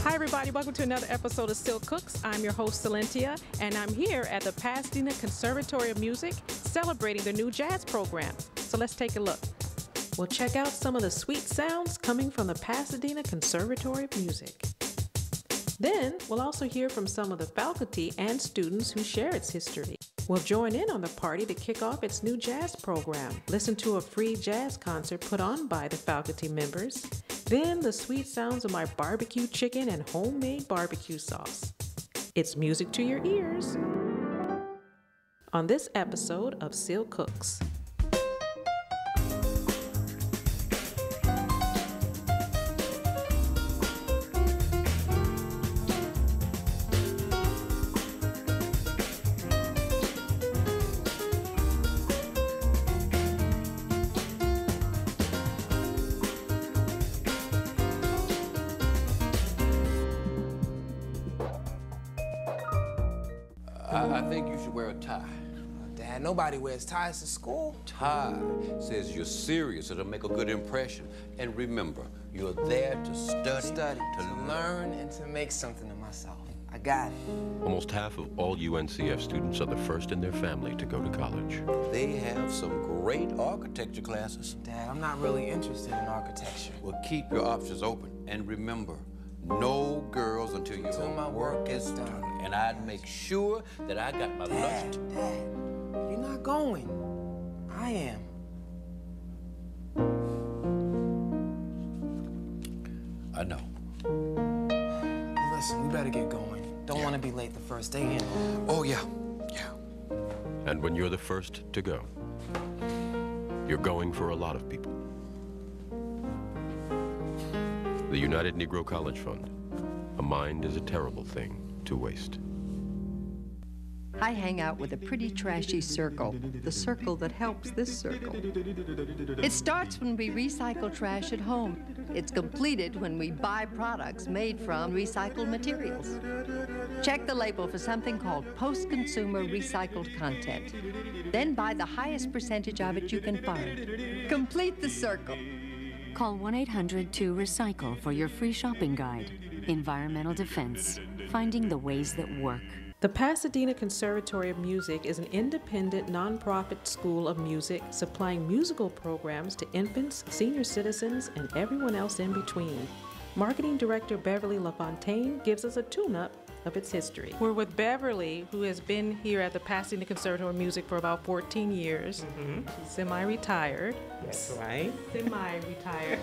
Hi everybody, welcome to another episode of Still Cooks. I'm your host, Salentia, and I'm here at the Pasadena Conservatory of Music celebrating the new jazz program. So let's take a look. We'll check out some of the sweet sounds coming from the Pasadena Conservatory of Music. Then we'll also hear from some of the faculty and students who share its history. We'll join in on the party to kick off its new jazz program, listen to a free jazz concert put on by the faculty members, then the sweet sounds of my barbecue chicken and homemade barbecue sauce. It's music to your ears on this episode of Still Cooks. I think you should wear a tie. Dad, nobody wears ties to school. Tie says you're serious. It'll make a good impression. And remember, you're there to study, to learn, and to make something of myself. I got it. Almost half of all UNCF students are the first in their family to go to college. They have some great architecture classes. Dad, I'm not really interested in architecture. Well, keep your options open. And remember, no girls until my work is done. And I'd make sure that I got my lunch. Dad, you're not going. I am. I know. Listen, we better get going. Don't want to be late the first day in. Oh, yeah. And when you're the first to go, you're going for a lot of people. The United Negro College Fund. A mind is a terrible thing to waste. I hang out with a pretty trashy circle, the circle that helps this circle. It starts when we recycle trash at home. It's completed when we buy products made from recycled materials. Check the label for something called post-consumer recycled content. Then buy the highest percentage of it you can find. Complete the circle. Call 1-800-2-RECYCLE for your free shopping guide. Environmental Defense, finding the ways that work. The Pasadena Conservatory of Music is an independent, nonprofit school of music supplying musical programs to infants, senior citizens, and everyone else in between. Marketing Director Beverly LaFontaine gives us a tune-up of its history. We're with Beverly, who has been here at the Pasadena Conservatory of Music for about 14 years. She's semi-retired. That's right. Semi-retired.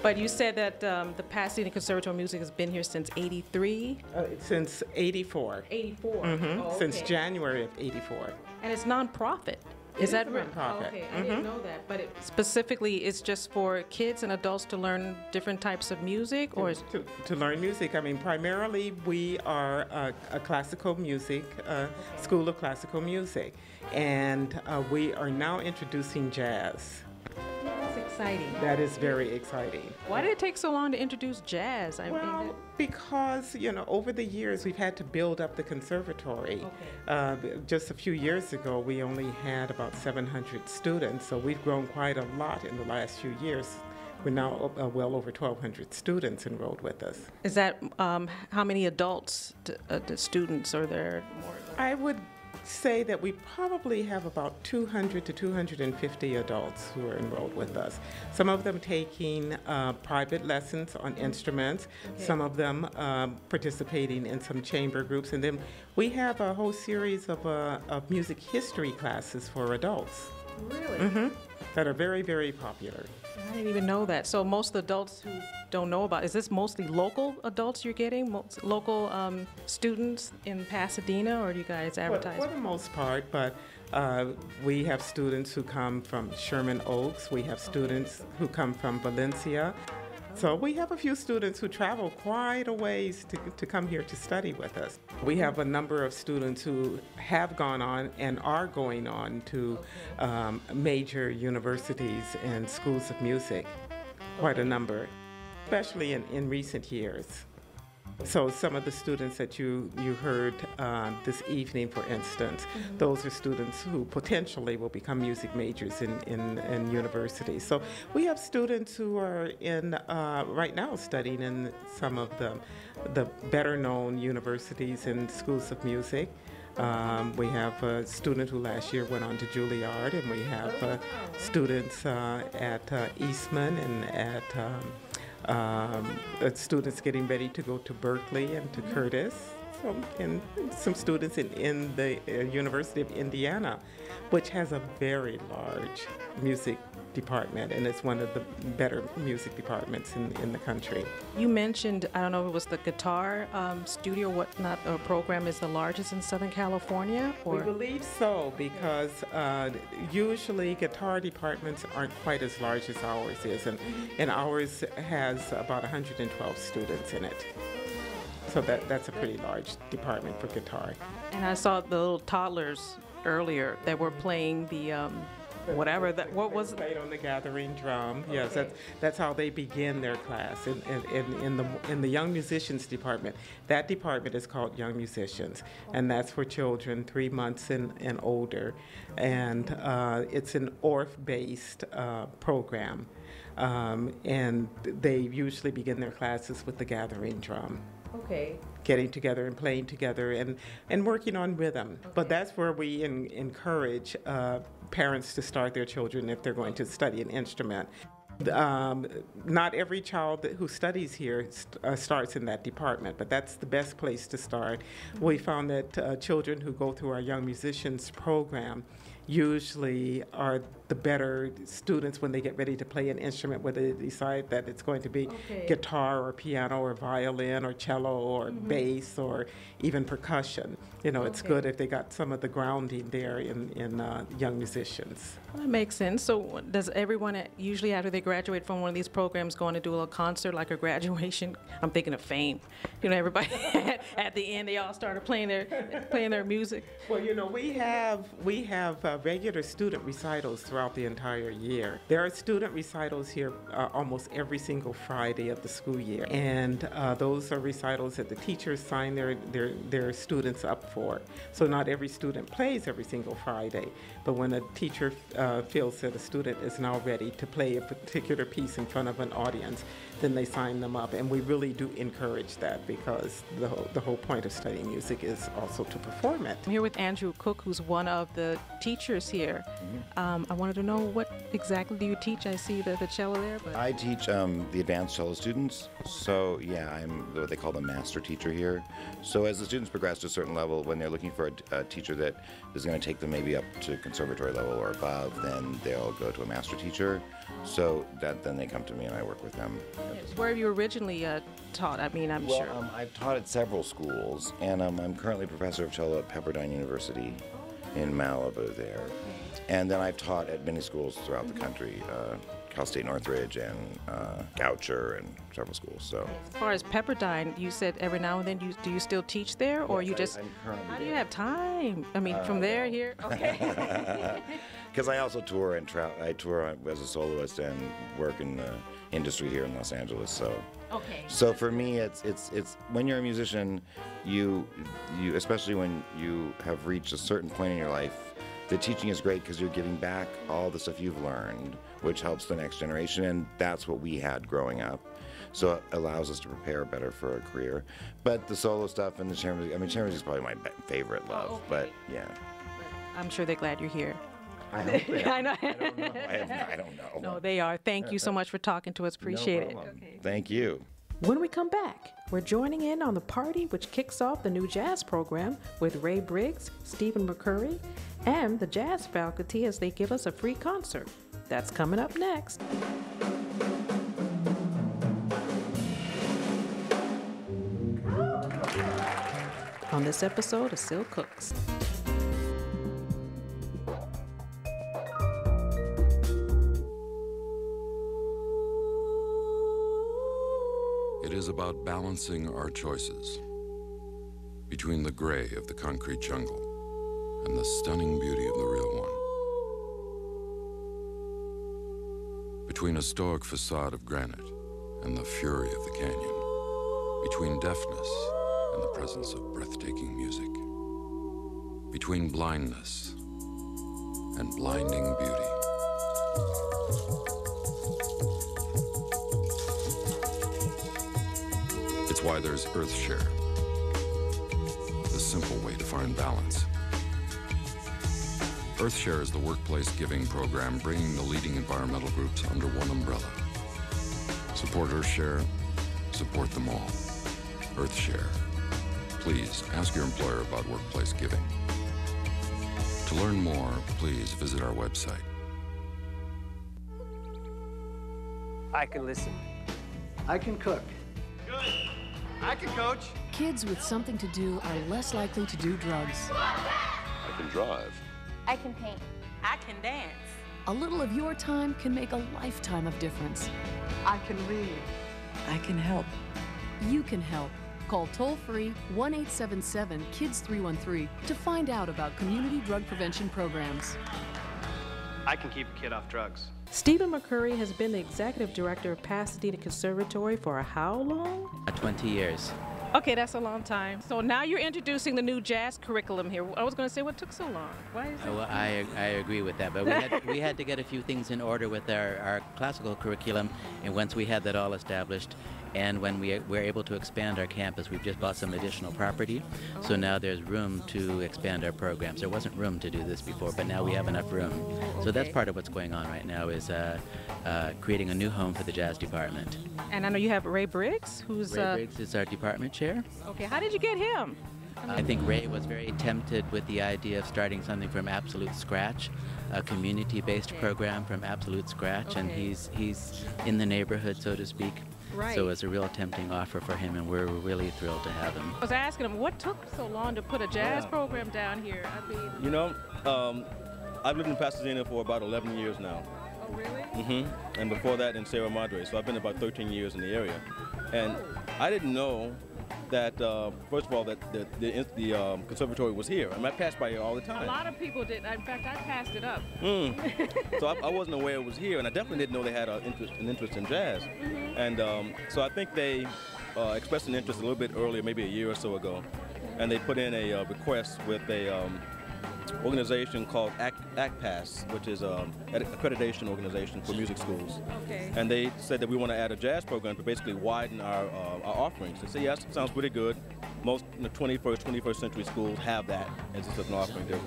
But you said that the Pasadena Conservatory of Music has been here since '83? Since '84. '84. Oh, okay. Since January of '84. And it's nonprofit. Is that right? Nonprofit. Okay, I didn't know that. But specifically, it's just for kids and adults to learn different types of music, or to learn music. I mean, primarily we are a classical music school of classical music, and we are now introducing jazz. That's exciting. That is very exciting. Why did it take so long to introduce jazz? Because, over the years we've had to build up the conservatory. Okay. Just a few years ago, we only had about 700 students, so we've grown quite a lot in the last few years. We're now well over 1,200 students enrolled with us. Is that how many adults, the students are there? I would say that we probably have about 200 to 250 adults who are enrolled with us. Some of them taking private lessons on instruments, some of them participating in some chamber groups, and then we have a whole series of music history classes for adults. Really? That are very, very popular. I didn't even know that. So most adults who don't know about, is this mostly local adults you're getting? Local students in Pasadena, or do you guys advertise? For the most part, but we have students who come from Sherman Oaks. We have students who come from Valencia. So we have a few students who travel quite a ways to come here to study with us. We have a number of students who have gone on and are going on to major universities and schools of music, quite a number, especially in recent years. So some of the students that you heard this evening, for instance, those are students who potentially will become music majors in universities. So we have students who are in right now studying in some of the better known universities and schools of music. We have a student who last year went on to Juilliard, and we have students at Eastman and at students getting ready to go to Berkeley and to Curtis, and some students in the University of Indiana, which has a very large music department, and it's one of the better music departments in the country. You mentioned, I don't know if it was the guitar studio, whatnot, or program is the largest in Southern California? Or? We believe so, because usually guitar departments aren't quite as large as ours is, and ours has about 112 students in it. So that's a pretty large department for guitar. And I saw the little toddlers earlier that were playing the whatever that, what was it? Played on the gathering drum. Yes, that's how they begin their class in the young musicians department. That department is called Young Musicians, and that's for children 3 months and older, and it's an ORF-based program, and they usually begin their classes with the gathering drum. Okay. Getting together and playing together and working on rhythm. Okay. But that's where we encourage parents to start their children if they're going to study an instrument. Not every child who studies here starts in that department, but that's the best place to start. We found that children who go through our Young Musicians program usually are the better students when they get ready to play an instrument, whether they decide that it's going to be guitar or piano or violin or cello or bass or even percussion. You know, it's good if they got some of the grounding there in Young Musicians. Well, that makes sense. So does everyone usually after they graduate from one of these programs go on to do a little concert like a graduation? I'm thinking of Fame. You know, everybody at the end they all started playing their music. Well, you know, we have regular student recitals throughout the entire year. There are student recitals here almost every single Friday of the school year, and those are recitals that the teachers sign their students up for. So not every student plays every single Friday, but when a teacher feels that a student is now ready to play a particular piece in front of an audience, then they sign them up, and we really do encourage that because the whole point of studying music is also to perform it. I'm here with Andrew Cook, who's one of the teachers here. I wanted to know, what exactly do you teach? I see the cello there. But I teach the advanced cello students, so yeah, I'm what they call the master teacher here. So as the students progress to a certain level, when they're looking for a teacher that is going to take them maybe up to conservatory level or above, then they'll go to a master teacher. So then they come to me and I work with them. Where have you originally taught? I mean, I'm sure. I've taught at several schools, and I'm currently professor of cello at Pepperdine University in Malibu there. And then I've taught at many schools throughout the country, Cal State Northridge and Goucher and several schools. So as far as Pepperdine, you said every now and then, do you still teach there, or yes, you just? I'm currently how do there. you have time? I mean, from there here. Okay. Because I also tour and I tour as a soloist and work in the industry here in Los Angeles. So. Okay. So for me, it's when you're a musician, you especially when you have reached a certain point in your life, the teaching is great because you're giving back all the stuff you've learned, which helps the next generation, and that's what we had growing up. So it allows us to prepare better for a career. But the solo stuff and the chamber music is probably my favorite love. Okay. But yeah. I'm sure they're glad you're here. I hope they are. I know. I don't know. I don't know. No, they are. Thank you so much for talking to us. Appreciate it. Okay. Thank you. When we come back, we're joining in on the party which kicks off the new jazz program with Ray Briggs, Stephen McCurry, and the Jazz Faculty as they give us a free concert. That's coming up next. On this episode of Still Cooks. It is about balancing our choices between the gray of the concrete jungle and the stunning beauty of the real one. Between a stoic facade of granite and the fury of the canyon. between deafness and the presence of breathtaking music, between blindness and blinding beauty. It's why there's EarthShare, the simple way to find balance. EarthShare is the workplace giving program bringing the leading environmental groups under one umbrella. Support EarthShare, support them all. EarthShare. Please ask your employer about workplace giving. To learn more, please visit our website. I can listen. I can cook. Good. I can coach. Kids with something to do are less likely to do drugs. I can drive. I can paint. I can dance. A little of your time can make a lifetime of difference. I can read. I can help. You can help. Call toll-free 1-877-KIDS-313 to find out about community drug prevention programs. I can keep a kid off drugs. Stephen McCurry has been the executive director of Pasadena Conservatory for how long? 20 years. Okay, that's a long time. So now you're introducing the new jazz curriculum here. I was going to say, what took so long? Why is it? Well, I agree with that, but we had to get a few things in order with our classical curriculum, and once we had that all established, and when we were able to expand our campus, we've just bought some additional property, so now there's room to expand our programs. There wasn't room to do this before, but now we have enough room. So that's part of what's going on right now is creating a new home for the jazz department. And I know you have Ray Briggs, who's... Ray Briggs is our department chair. Okay, how did you get him? I think Ray was very tempted with the idea of starting something from absolute scratch, a community-based program from absolute scratch, and he's in the neighborhood, so to speak. Right. So it's a real tempting offer for him, and we're really thrilled to have him. I was asking him, what took so long to put a jazz program down here? I mean, you know, I've lived in Pasadena for about 11 years now. Oh, really? Mm-hmm. And before that in Sierra Madre, so I've been about 13 years in the area. And I didn't know that, first of all, that the conservatory was here. I mean, I passed by here all the time. A lot of people did. In fact, I passed it up. So I wasn't aware it was here, and I definitely didn't know they had an interest in jazz. And so I think they expressed an interest a little bit earlier, maybe a year or so ago, and they put in a request with a organization called ACPAS, which is an accreditation organization for music schools. Okay. And they said that we want to add a jazz program to basically widen our offerings. They said, yes, it sounds pretty good. Most 21st century schools have that as just an offering to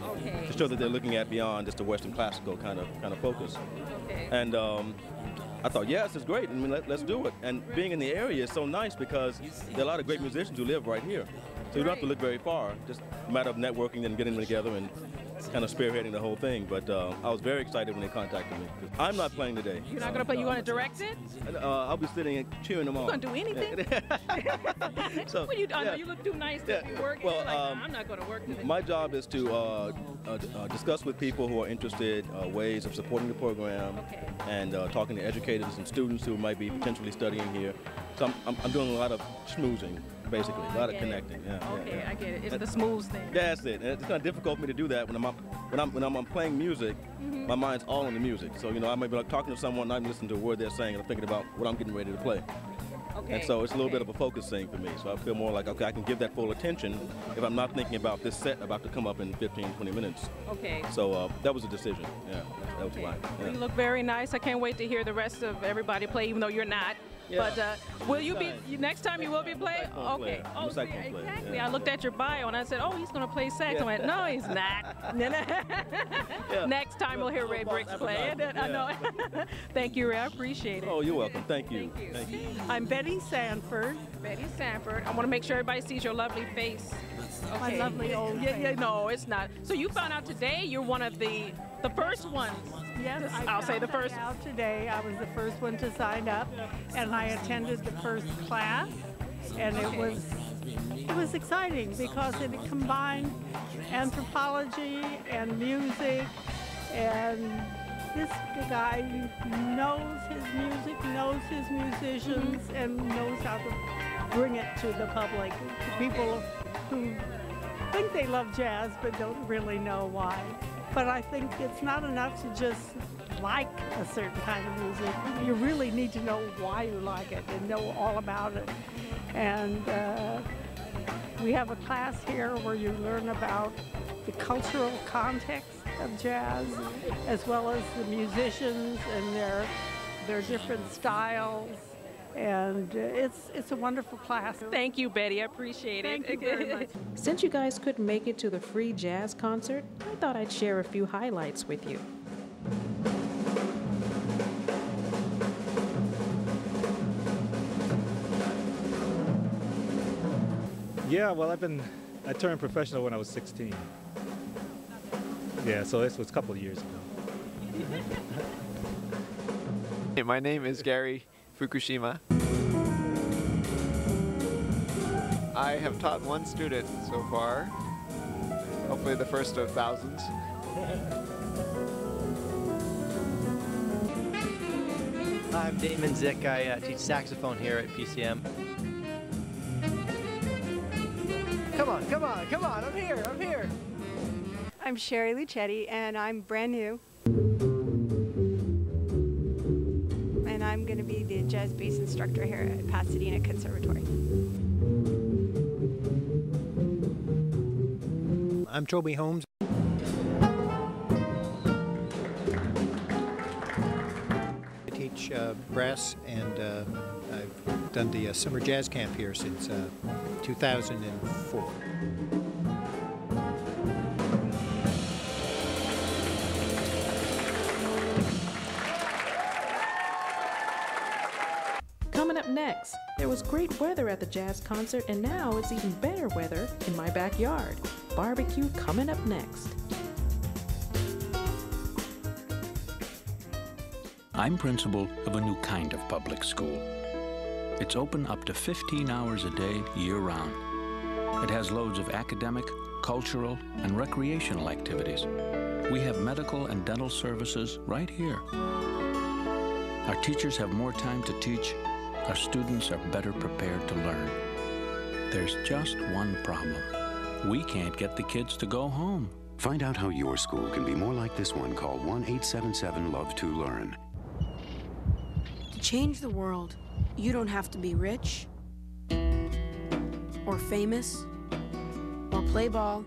show that they're looking at beyond just a Western classical kind of focus. Okay. And I thought, yes, it's great. I mean, let's do it. And being in the area is so nice because there are a lot of great musicians who live right here. So you don't have to look very far. Just a matter of networking and getting them together and kind of spearheading the whole thing. But I was very excited when they contacted me. I'm not playing today. You're not going to play? You want to direct it? I'll be sitting and cheering them on. You going to do anything? So, well, I know you look too nice to be working. Well, I'm not going to work today. My job is to discuss with people who are interested ways of supporting the program and talking to educators and students who might be potentially studying here. So I'm doing a lot of schmoozing, basically, a lot of connecting. Okay, I get it. It's the smooth thing. That's it. And it's kind of difficult for me to do that when I'm playing music. My mind's all on the music. So I might be talking to someone, and I'm listening to a word they're saying, and I'm thinking about what I'm getting ready to play. Okay. And so it's a little bit of a focus thing for me. So I feel more like, okay, I can give that full attention if I'm not thinking about this set about to come up in 15, 20 minutes. Okay. So that was a decision. Yeah, that was fine. Yeah. You look very nice. I can't wait to hear the rest of everybody play, even though you're not. Yeah. But will you be, next time you will be playing? Okay. Oh, exactly. Yeah. I looked at your bio and I said, oh, he's going to play sax. I went, no, he's not. Next time we'll hear Ray Briggs play. I know. Thank you, Ray. I appreciate it. Oh, you're welcome. Thank you. Thank you. I'm Betty Sanford. Betty Sanford. I want to make sure everybody sees your lovely face. Okay. My lovely old face. Yeah, no, it's not. So you found out today you're one of the first ones. Yes, I'll say the first. Out today, I was the first one to sign up, and I attended the first class, and it was exciting because it combined anthropology and music, and this guy knows his music, knows his musicians, and knows how to bring it to the public, to people who think they love jazz but don't really know why. But I think it's not enough to just like a certain kind of music. You really need to know why you like it and know all about it. And we have a class here where you learn about the cultural context of jazz, as well as the musicians and their different styles. And it's a wonderful class. Thank you, Betty. I appreciate it. Thank you very much. Since you guys couldn't make it to the free jazz concert, I thought I'd share a few highlights with you. Yeah, well, I turned professional when I was 16. Yeah, so this was a couple of years ago. Hey, my name is Gary Fukushima. I have taught one student so far, hopefully the first of thousands. I'm Damon Zick. I teach saxophone here at PCM. Come on, come on, come on, I'm here, I'm here. I'm Sherri Luchette, and I'm brand new. And I'm going to be the jazz bass instructor here at Pasadena Conservatory. I'm Toby Holmes. I teach brass, and I've done the summer jazz camp here since 2004. Coming up next, there was great weather at the jazz concert, and now it's even better weather in my backyard. Barbecue coming up next. I'm principal of a new kind of public school. It's open up to 15 hours a day, year-round. It has loads of academic, cultural, and recreational activities. We have medical and dental services right here. Our teachers have more time to teach. Our students are better prepared to learn. There's just one problem. We can't get the kids to go home. Find out how your school can be more like this one. Call 1-877-LOVE-TO-LEARN. To change the world, you don't have to be rich, or famous, or play ball,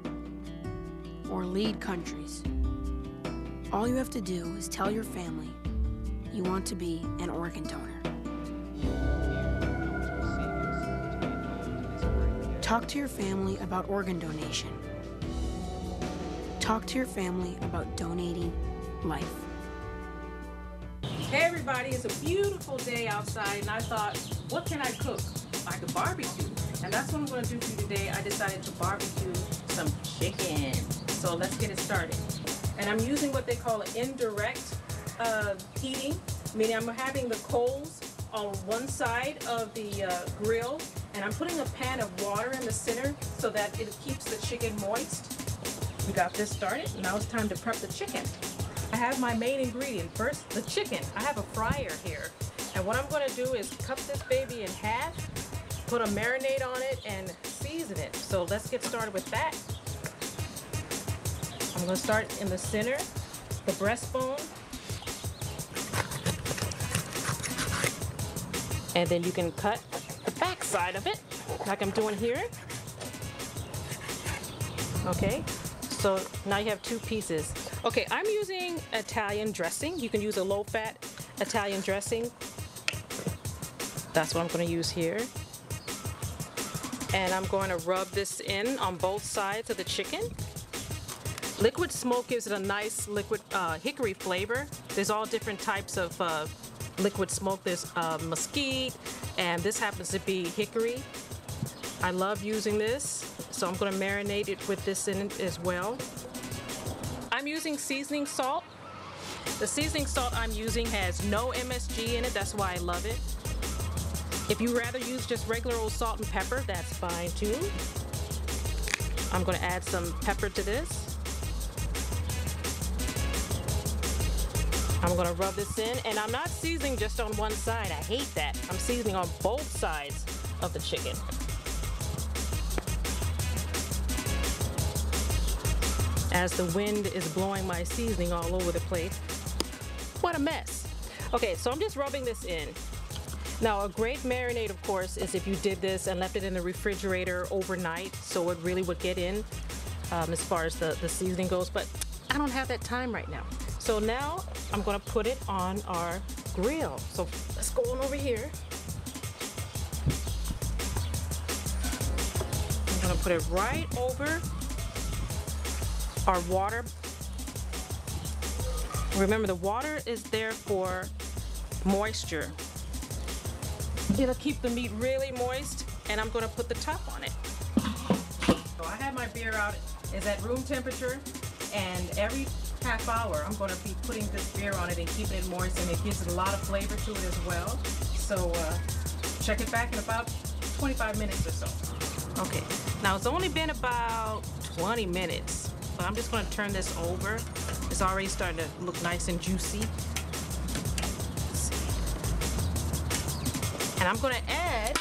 or lead countries. All you have to do is tell your family you want to be an organ donor. Talk to your family about organ donation. Talk to your family about donating life. Hey everybody, it's a beautiful day outside, and I thought, what can I cook? I could barbecue. And that's what I'm going to do for you today. I decided to barbecue some chicken. So let's get it started. And I'm using what they call an indirect heating, meaning I'm having the coals on one side of the grill, and I'm putting a pan of water in the center so that it keeps the chicken moist. We got this started. Now it's time to prep the chicken. I have my main ingredient. First, the chicken. I have a fryer here. And what I'm going to do is cut this baby in half, put a marinade on it, and season it. So let's get started with that. I'm going to start in the center, the breastbone. And then you can cut the back side of it, like I'm doing here. Okay, so now you have two pieces. Okay, I'm using Italian dressing. You can use a low-fat Italian dressing. That's what I'm going to use here. And I'm going to rub this in on both sides of the chicken. Liquid smoke gives it a nice liquid hickory flavor. There's all different types of liquid smoke. There's mesquite, and this happens to be hickory. I love using this, so I'm going to marinate it with this in it as well. I'm using seasoning salt. The seasoning salt I'm using has no MSG in it. That's why I love it. If you rather use just regular old salt and pepper, that's fine too. I'm going to add some pepper to this. I'm going to rub this in, and I'm not seasoning just on one side. I hate that. I'm seasoning on both sides of the chicken. As the wind is blowing my seasoning all over the place. What of mess. Okay, so I'm just rubbing this in. Now, a great marinade, of course, is if you did this and left it in the refrigerator overnight, so it really would get in as far as the seasoning goes, but I don't have that time right now. So now I'm gonna put it on our grill. So let's go on over here. I'm gonna put it right over our water. Remember, the water is there for moisture. It'll keep the meat really moist, and I'm gonna put the top on it. So I have my beer out, it's at room temperature, and every half hour I'm gonna be putting this beer on it and keeping it moist, and it gives it a lot of flavor to it as well. So check it back in about 25 minutes or so. Okay, now it's only been about 20 minutes, but I'm just gonna turn this over. It's already starting to look nice and juicy. And I'm gonna add,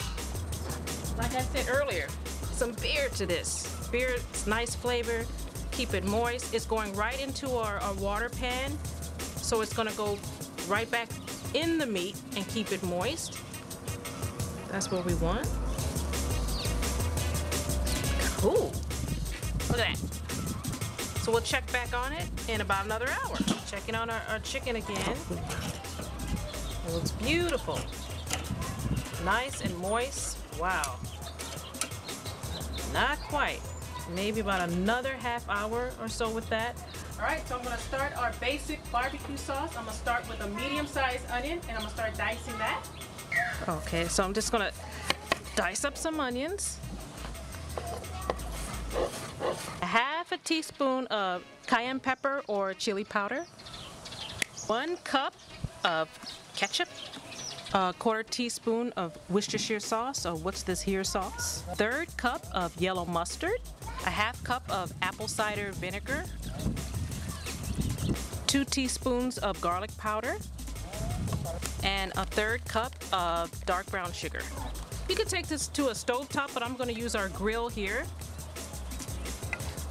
like I said earlier, some beer to this. Beer, it's nice flavor, keep it moist. It's going right into our water pan, so it's gonna go right back in the meat and keep it moist. That's what we want. Cool, look at that. So we'll check back on it in about another hour. Checking on our chicken again. It looks beautiful. Nice and moist. Wow. Not quite. Maybe about another half hour or so with that. All right, so I'm gonna start our basic barbecue sauce. I'm gonna start with a medium-sized onion, and I'm gonna start dicing that. Okay, so I'm just gonna dice up some onions. A half a teaspoon of cayenne pepper or chili powder. 1 cup of ketchup. A 1/4 teaspoon of Worcestershire sauce, or what's this here sauce. 1/3 cup of yellow mustard. A 1/2 cup of apple cider vinegar. 2 teaspoons of garlic powder. And a 1/3 cup of dark brown sugar. You could take this to a stovetop, but I'm going to use our grill here.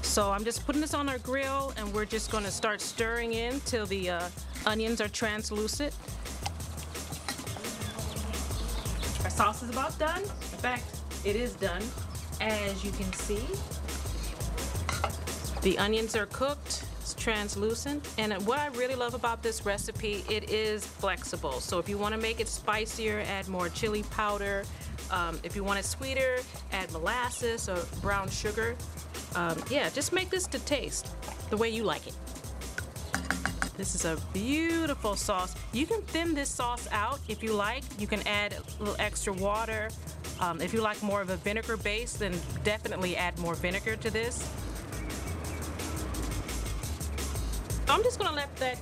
So I'm just putting this on our grill, and we're just going to start stirring in till the onions are translucent. Our sauce is about done. In fact, it is done. As you can see, the onions are cooked. It's translucent. And what I really love about this recipe, it is flexible. So if you want to make it spicier, add more chili powder. If you want it sweeter, add molasses or brown sugar. Yeah, just make this to taste the way you like it. This is a beautiful sauce. You can thin this sauce out if you like. You can add a little extra water. If you like more of a vinegar base, then definitely add more vinegar to this. I'm just gonna let that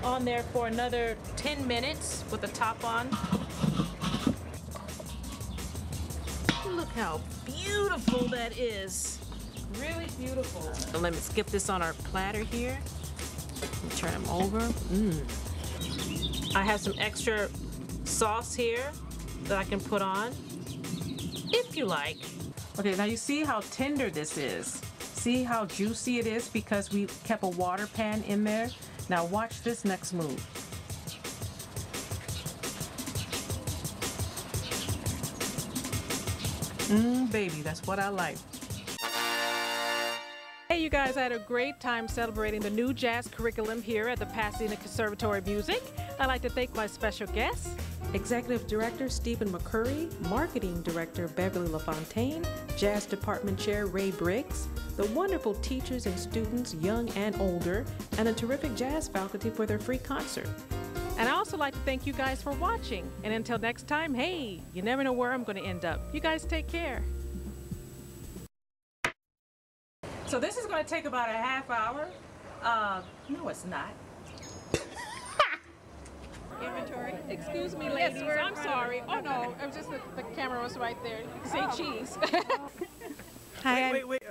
on there for another 10 minutes with the top on. Look how beautiful that is. Really beautiful. Let me skip this on our platter here. Turn them over. I have some extra sauce here that I can put on, if you like. Okay, now you see how tender this is. See how juicy it is because we kept a water pan in there. Now watch this next move. Baby, that's what I like. Hey you guys, I had a great time celebrating the new jazz curriculum here at the Pasadena Conservatory of Music. I'd like to thank my special guests, Executive Director Stephen McCurry, Marketing Director Beverly LaFontaine, Jazz Department Chair Ray Briggs, the wonderful teachers and students, young and older, and the terrific jazz faculty for their free concert. And I also like to thank you guys for watching. And until next time, hey, you never know where I'm going to end up. You guys take care. So this is going to take about a half hour. No, it's not. Inventory. Excuse me, ladies. I'm sorry. Oh no, it was just the camera was right there. You can say cheese. Hi. Wait.